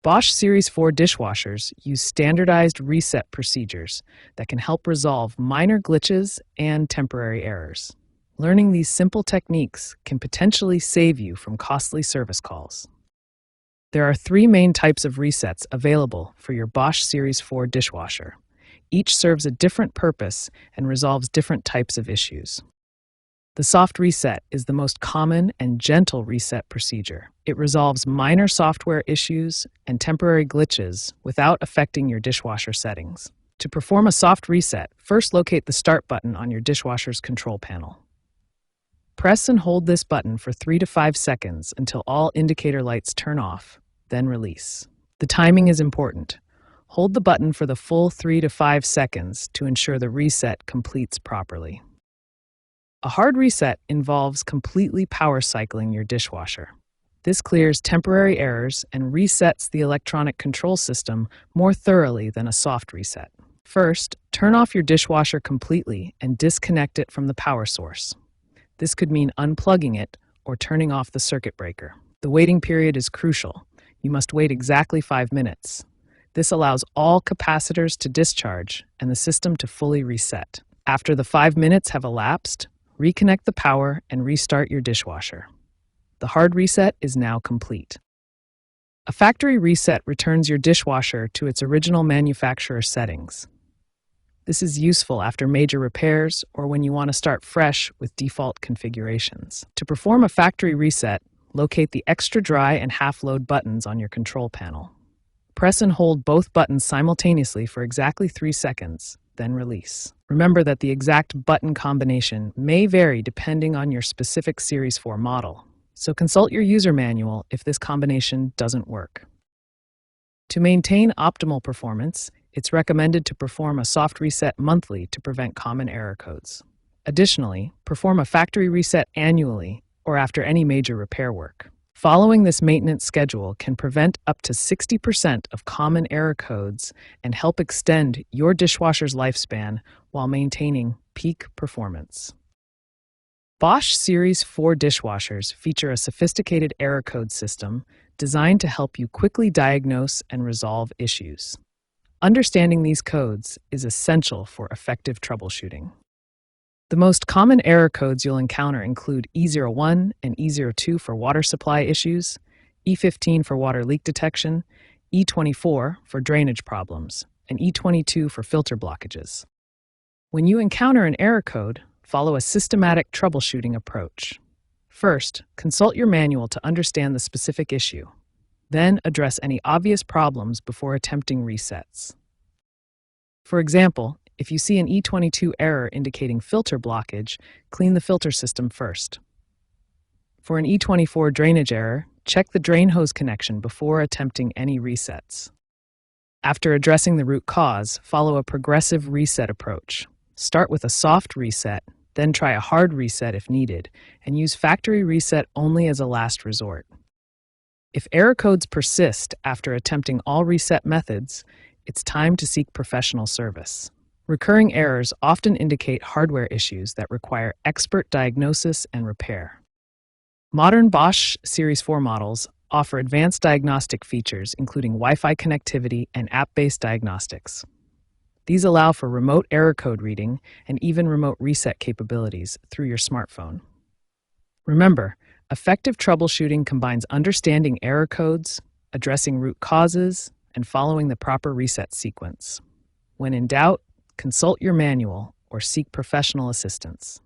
Bosch Series 4 dishwashers use standardized reset procedures that can help resolve minor glitches and temporary errors. Learning these simple techniques can potentially save you from costly service calls. There are three main types of resets available for your Bosch Series 4 dishwasher. Each serves a different purpose and resolves different types of issues. The soft reset is the most common and gentle reset procedure. It resolves minor software issues and temporary glitches without affecting your dishwasher settings. To perform a soft reset, first locate the Start button on your dishwasher's control panel. Press and hold this button for 3 to 5 seconds until all indicator lights turn off, then release. The timing is important. Hold the button for the full 3 to 5 seconds to ensure the reset completes properly. A hard reset involves completely power cycling your dishwasher. This clears temporary errors and resets the electronic control system more thoroughly than a soft reset. First, turn off your dishwasher completely and disconnect it from the power source. This could mean unplugging it or turning off the circuit breaker. The waiting period is crucial. You must wait exactly 5 minutes. This allows all capacitors to discharge and the system to fully reset. After the 5 minutes have elapsed, reconnect the power and restart your dishwasher. The hard reset is now complete. A factory reset returns your dishwasher to its original manufacturer settings. This is useful after major repairs or when you want to start fresh with default configurations. To perform a factory reset, locate the extra dry and half load buttons on your control panel. Press and hold both buttons simultaneously for exactly 3 seconds, then release. Remember that the exact button combination may vary depending on your specific Series 4 model, so consult your user manual if this combination doesn't work. To maintain optimal performance, it's recommended to perform a soft reset monthly to prevent common error codes. Additionally, perform a factory reset annually or after any major repair work. Following this maintenance schedule can prevent up to 60% of common error codes and help extend your dishwasher's lifespan while maintaining peak performance. Bosch Series 4 dishwashers feature a sophisticated error code system designed to help you quickly diagnose and resolve issues. Understanding these codes is essential for effective troubleshooting. The most common error codes you'll encounter include E01 and E02 for water supply issues, E15 for water leak detection, E24 for drainage problems, and E22 for filter blockages. When you encounter an error code, follow a systematic troubleshooting approach. First, consult your manual to understand the specific issue. Then address any obvious problems before attempting resets. For example, if you see an E22 error indicating filter blockage, clean the filter system first. For an E24 drainage error, check the drain hose connection before attempting any resets. After addressing the root cause, follow a progressive reset approach. Start with a soft reset, then try a hard reset if needed, and use factory reset only as a last resort. If error codes persist after attempting all reset methods, it's time to seek professional service. Recurring errors often indicate hardware issues that require expert diagnosis and repair. Modern Bosch Series 4 models offer advanced diagnostic features including Wi-Fi connectivity and app-based diagnostics. These allow for remote error code reading and even remote reset capabilities through your smartphone. Remember, effective troubleshooting combines understanding error codes, addressing root causes, and following the proper reset sequence. When in doubt, consult your manual or seek professional assistance.